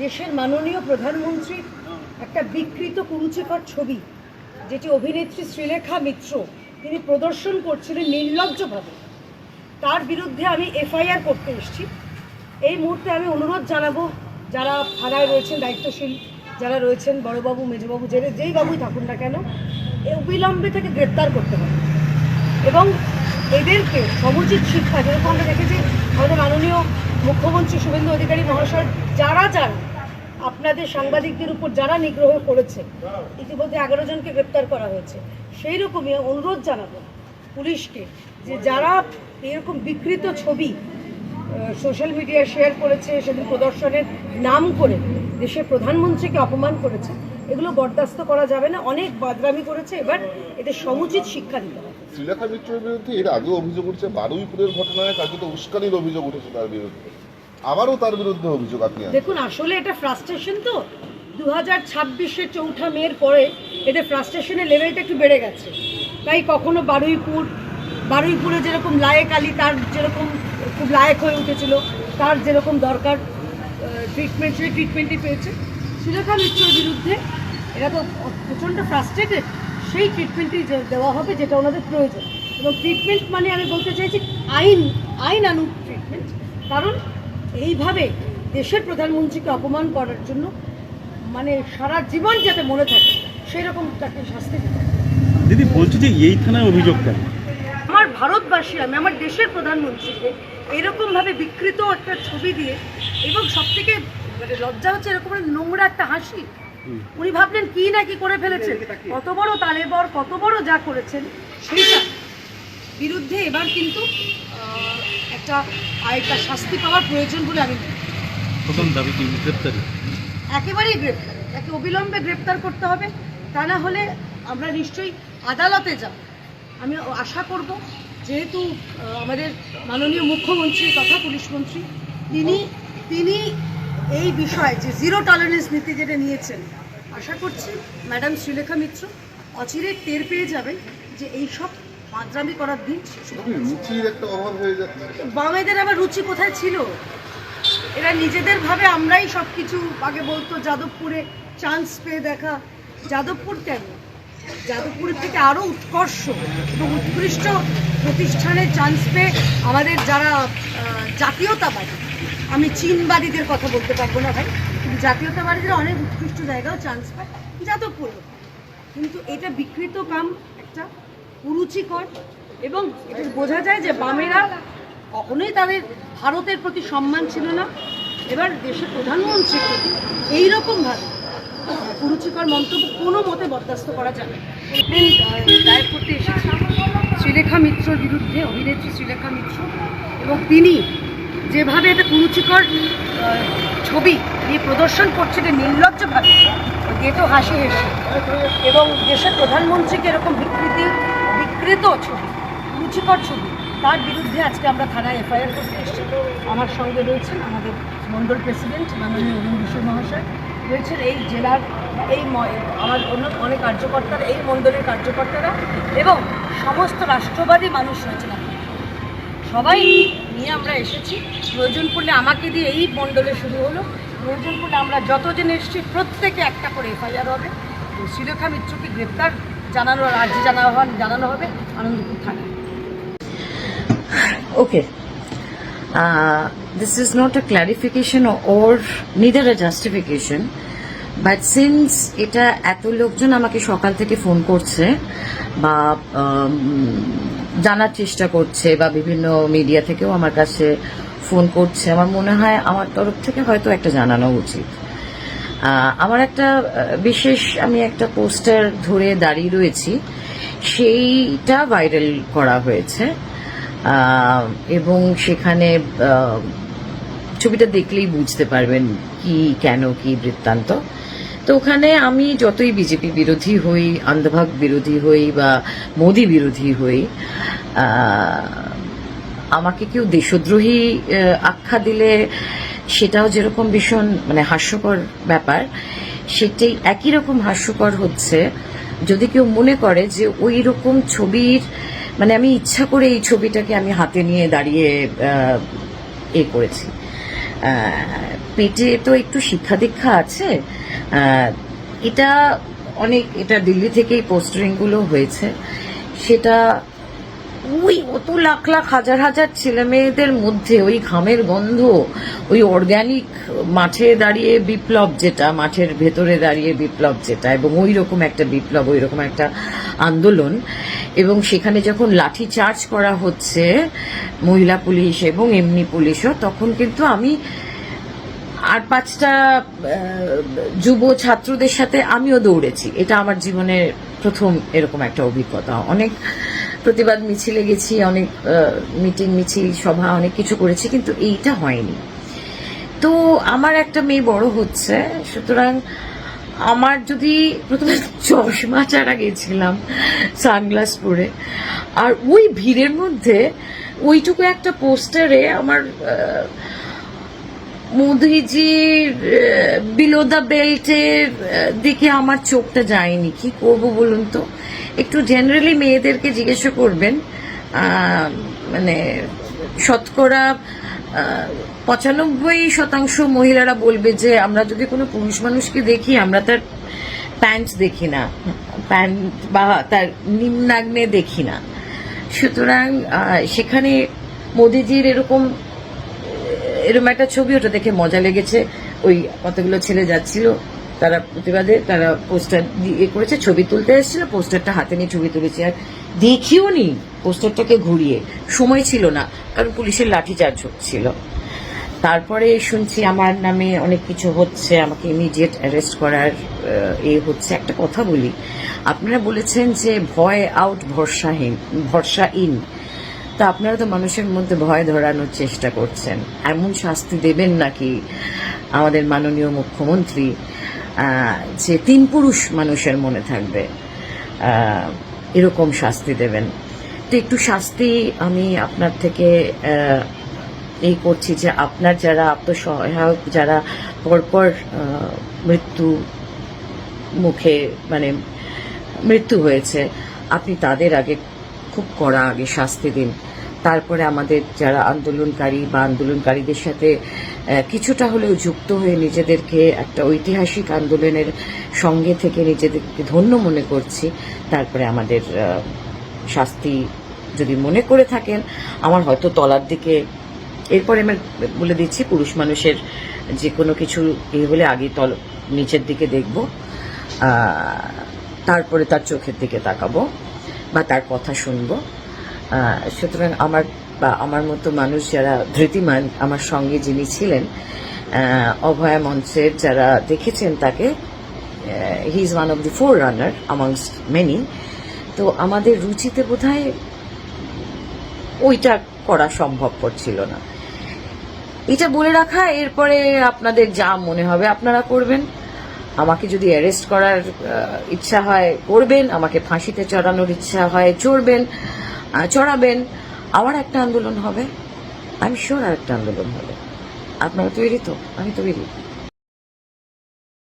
দেশের মাননীয় প্রধানমন্ত্রীর একটা বিকৃত কুরুচিকর ছবি, যেটি অভিনেত্রী শ্রীলেখা মিত্র তিনি প্রদর্শন করছিলেন নির্লজ্জভাবে, তার বিরুদ্ধে আমি এফআইআর করতে এসেছি। এই মুহূর্তে আমি অনুরোধ জানাবো, যারা থানায় রয়েছেন দায়িত্বশীল, যারা রয়েছেন বড়বাবু মেজবাবু যেই বাবুই থাকুন না কেন, অবিলম্বে থেকে গ্রেপ্তার করতে হবে এবং এদেরকে সমুচিত শিক্ষা, যেরকম আমরা দেখেছি আমাদের মাননীয় মুখ্যমন্ত্রী শুভেন্দু অধিকারী মহাশয় যারা আপনাদের সাংবাদিকদের উপর যারা নিগ্রহ করেছে, ইতিমধ্যে 11 জনকে গ্রেপ্তার করা হয়েছে। সেই রকমই অনুরোধ জানাবো পুলিশকে যে যারা এরকম বিকৃত ছবি সোশ্যাল মিডিয়ায় শেয়ার করেছে, সেদিন প্রদর্শনের নাম করে দেশের প্রধানমন্ত্রীকে অপমান করেছে, এগুলো বরদাস্ত করা যাবে না। অনেক বাদরামি করেছে, এবার এদের সমুচিত শিক্ষা দিতে হবে। শ্রীলেখা মিত্রের বিরুদ্ধে এর আগেও অভিযোগ উঠছে, বারুইপুরের ঘটনায় কার্যত উস্কানির অভিযোগ উঠেছে তার বিরুদ্ধে, আবারও তার বিরুদ্ধে অভিযোগ আপনি? দেখুন, আসলে এটা ফ্রাস্ট্রেশন তো 2026-এর 4 মের পরে এদের ফ্রাস্ট্রেশনের লেভেলটা একটু বেড়ে গেছে। তাই কখনো বারুইপুরে যেরকম লায়েক আলী তার যেরকম খুব লায়েক হয়ে উঠেছিল, তার যেরকম দরকার ট্রিটমেন্ট সেই ট্রিটমেন্টই পেয়েছে। শ্রীলেখা মিত্রের বিরুদ্ধে এরা তো প্রচণ্ড ফ্রাস্ট্রেটেড, সেই ট্রিটমেন্টই দেওয়া হবে যেটা ওনাদের প্রয়োজন। এবং ট্রিটমেন্ট মানে আমি বলতে চাইছি আইনানুগ ট্রিটমেন্ট, কারণ এইভাবে দেশের প্রধানমন্ত্রীকে অপমান করার জন্য মানে সারা জীবন যাতে মনে থাকে সেই রকম তাকে শাস্তি দিতে হবে। দিদি বলছি যে এই থানায় অভিযোগ কেন? আমার ভারতবাসী, আমি আমার দেশের প্রধানমন্ত্রীকে এরকমভাবে বিকৃত একটা ছবি দিয়ে, এবং সবথেকে মানে লজ্জা হচ্ছে এরকম নোংরা একটা হাসি। উনি ভাবলেন কি না কি করে ফেলেছেন, কত বড় তালেবর, কত বড় যা করেছেন সেইটা বিরুদ্ধে এবার কিন্তু একটা শাস্তি পাওয়ার প্রয়োজন বলে আমি প্রথম দাবি কি গ্রেপ্তারি? একেবারেই গ্রেপ্তার, তাকে অবিলম্বে গ্রেপ্তার করতে হবে, তা না হলে আমরা নিশ্চয়ই আদালতে যাব। আমি আশা করব, যেহেতু আমাদের মাননীয় মুখ্যমন্ত্রী তথা পুলিশ মন্ত্রী তিনি এই বিষয়ে যে জিরো টলারেন্স নীতি যেটা নিয়েছেন, আশা করছি ম্যাডাম শ্রীলেখা মিত্র অচিরে টের পেয়ে যাবেন যে এইসব মাদ্রামি করার দিন রুচির একটা অভাব হয়ে যাচ্ছে। বামেদের আবার রুচি কোথায় ছিল? এরা নিজেদের ভাবে আমরাই সব কিছু, আগে বলতো যাদবপুরে চান্স পেয়ে দেখা, যাদবপুর কেন, যাদবপুরের থেকে আরও উৎকর্ষ এবং উৎকৃষ্ট প্রতিষ্ঠানে চান্স পেয়ে আমাদের যারা জাতীয়তাবাদী, আমি চীনবাদীদের কথা বলতে পারবো না ভাই, কিন্তু জাতীয়তাবাদীরা অনেক উৎকৃষ্ট জায়গাও চান্স পায় যাদবপুরে। কিন্তু এটা বিকৃত কাম, একটা কুরুচিকর, এবং এটা বোঝা যায় যে বামেরা কখনোই তাদের ভারতের প্রতি সম্মান ছিল না। এবার দেশের প্রধানমন্ত্রীর প্রতি এইরকমভাবে কুরুচিকর মন্তব্য কোনো মতে বরদাস্ত করা যাবে। দায়ের করতে এসেছি শ্রীলেখা মিত্রর বিরুদ্ধে, অভিনেত্রী শ্রীলেখা মিত্র, এবং তিনি যেভাবে একটা কুরুচিকর ছবি নিয়ে প্রদর্শন করছিলেন নির্লজ্জভাবে, গেটো হাসি হেসে, এবং দেশের প্রধানমন্ত্রীকে এরকম বিকৃত ছবি, কুরুচিকর ছবি, তার বিরুদ্ধে আজকে আমরা থানায় এফআইআর করতে এসেছি। আমার সঙ্গে রয়েছেন আমাদের মণ্ডল প্রেসিডেন্ট মাননীয় অরুণ বিশ্বাস মহাশয়, রয়েছেন এই জেলার আমার অনেক কার্যকর্তারা, এই মণ্ডলের কার্যকর্তারা, এবং সমস্ত রাষ্ট্রবাদী মানুষ রয়েছেন। সবাই নিয়ে আমরা এসেছি। প্রয়োজন পড়লে আমাকে দিয়ে, এই মণ্ডলে শুরু হলো, প্রয়োজন পড়লে আমরা যতজন এসেছি প্রত্যেকে একটা করে এফআইআর হবে। শ্রীলেখা মিত্রকে গ্রেপ্তার জানানোর আর্জি জানানো হবে আনন্দপুর থানায়। Okay. This is not a clarification or neither a justification, but since এটা এত লোকজন আমাকে সকাল থেকে ফোন করছে বা জানার চেষ্টা করছে, বা বিভিন্ন মিডিয়া থেকেও আমার কাছে ফোন করছে, আমার মনে হয় আমার তরফ থেকে হয়তো একটা জানানো উচিত। আমার একটা বিশেষ, আমি একটা পোস্টার ধরে দাঁড়িয়ে রয়েছি, সেইটা ভাইরাল করা হয়েছে, এবং সেখানে ছবিটা দেখলেই বুঝতে পারবেন কি কেন কি বৃত্তান্ত। তো ওখানে আমি যতই বিজেপি বিরোধী হই, আন্ধভাগ বিরোধী হই বা মোদি বিরোধী হই, আমাকে কেউ দেশদ্রোহী আখ্যা দিলে সেটাও যেরকম ভীষণ মানে হাস্যকর ব্যাপার, সেটাই একই রকম হাস্যকর হচ্ছে যদি কেউ মনে করে যে ওই রকম ছবির মানে আমি ইচ্ছা করে এই ছবিটাকে আমি হাতে নিয়ে দাঁড়িয়ে করেছি। পেটে তো একটু শিক্ষা দীক্ষা আছে। এটা দিল্লি থেকেই পোস্টারিং গুলো হয়েছে। সেটা ওই অত লাখ লাখ হাজার হাজার ছেলে মেয়েদের মধ্যে ওই ঘামের গন্ধ, ওই অর্গানিক মাঠে দাঁড়িয়ে বিপ্লব যেটা, মাঠের ভেতরে দাঁড়িয়ে বিপ্লব যেটা, এবং ওই রকম একটা বিপ্লব, ওই রকম একটা আন্দোলন, এবং সেখানে যখন লাঠি চার্জ করা হচ্ছে মহিলা পুলিশ এবং এমনি পুলিশও, তখন কিন্তু আমি আর 5টা যুব ছাত্রদের সাথে আমিও দৌড়েছি। এটা আমার জীবনের প্রথম এরকম একটা অভিজ্ঞতা। অনেক প্রতিবাদ মিছিলে গেছি, অনেক মিটিং মিছিল সভা অনেক কিছু করেছি, কিন্তু এইটা হয়নি। তো আমার একটা মেয়ে বড় হচ্ছে, সুতরাং আমার যদি প্রথমে চশমা ছাড়া গেছিলাম সানগ্লাস পরে, আর ওই ভিড়ের মধ্যে ওইটুকু একটা পোস্টারে আমার মোদিজির বিলো দ্য বেল্টের দিকে আমার চোখটা যায়নি। কি করব বলুন তো? একটু জেনারেলি মেয়েদেরকে জিজ্ঞাসা করবেন, মানে শতকরা 95% মহিলারা বলবে যে আমরা যদি কোনো পুরুষ মানুষকে দেখি, আমরা তার প্যান্ট দেখি না, প্যান্ট বা তার নিম্নাগ্নে দেখি না। সুতরাং সেখানে মোদিজির এরকম একটা ছবি, ওটা দেখে মজা লেগেছে। ওই কতগুলো ছেলে যাচ্ছিল, তারা প্রতিবাদে, তারা পোস্টার দিয়ে করেছে, ছবি তুলতে এসেছিল, পোস্টারটা হাতে নিয়ে ছবি তুলেছে। আর দেখিও নি পোস্টারটাকে ঘুরিয়ে, সময় ছিল না, কারণ পুলিশের লাঠিচার্জ হচ্ছিল। তারপরে শুনছি আমার নামে অনেক কিছু হচ্ছে, আমাকে ইমিডিয়েট অ্যারেস্ট করার হচ্ছে। একটা কথা বলি, আপনারা বলেছেন যে ভয় আউট ভরসা ইন। তা আপনারা তো মানুষের মধ্যে ভয় ধরানোর চেষ্টা করছেন। এমন শাস্তি দেবেন নাকি আমাদের মাননীয় মুখ্যমন্ত্রী যে 3 পুরুষ মানুষের মনে থাকবে, এরকম শাস্তি দেবেন? তো একটু শাস্তি আমি আপনার থেকে এই করছি যে আপনার যারা আত্মসহায়ক, যারা পরপর মৃত্যু মুখে, মানে মৃত্যু হয়েছে, আপনি তাদের আগে খুব কড়া আগে শাস্তি দিন। তারপরে আমাদের যারা আন্দোলনকারী বা আন্দোলনকারীদের সাথে কিছুটা হলেও যুক্ত হয়ে নিজেদেরকে একটা ঐতিহাসিক আন্দোলনের সঙ্গে থেকে নিজেদেরকে ধন্য মনে করছি, তারপরে আমাদের শাস্তি যদি মনে করে থাকেন, আমার হয়তো তলার দিকে, এরপরে আমি বলে দিচ্ছি, পুরুষ মানুষের যে কোনো কিছু হলে আগে নিচের দিকে দেখব, তারপরে তার চোখের দিকে তাকাবো বা তার কথা শুনবো। সুতরাং আমার মতো মানুষ যারা ধৃতিমান, আমার সঙ্গে যিনি ছিলেন, অভয়া মঞ্চের যারা দেখেছেন তাকে, he is one of the four runner amongst many. তো আমাদের রুচিতে বোধহয় ওইটা করা সম্ভবপর ছিল না। এটা বলে রাখা, এরপরে আপনাদের যা মনে হবে আপনারা করবেন। আমাকে যদি অ্যারেস্ট করার ইচ্ছা হয় করবেন, আমাকে ফাঁসিতে চড়ানোর ইচ্ছা হয় চড়াবেন। আবার একটা আন্দোলন হবে, আমি শিওর আর একটা আন্দোলন হবে। আপনারা তৈরি তো? আমি তৈরি।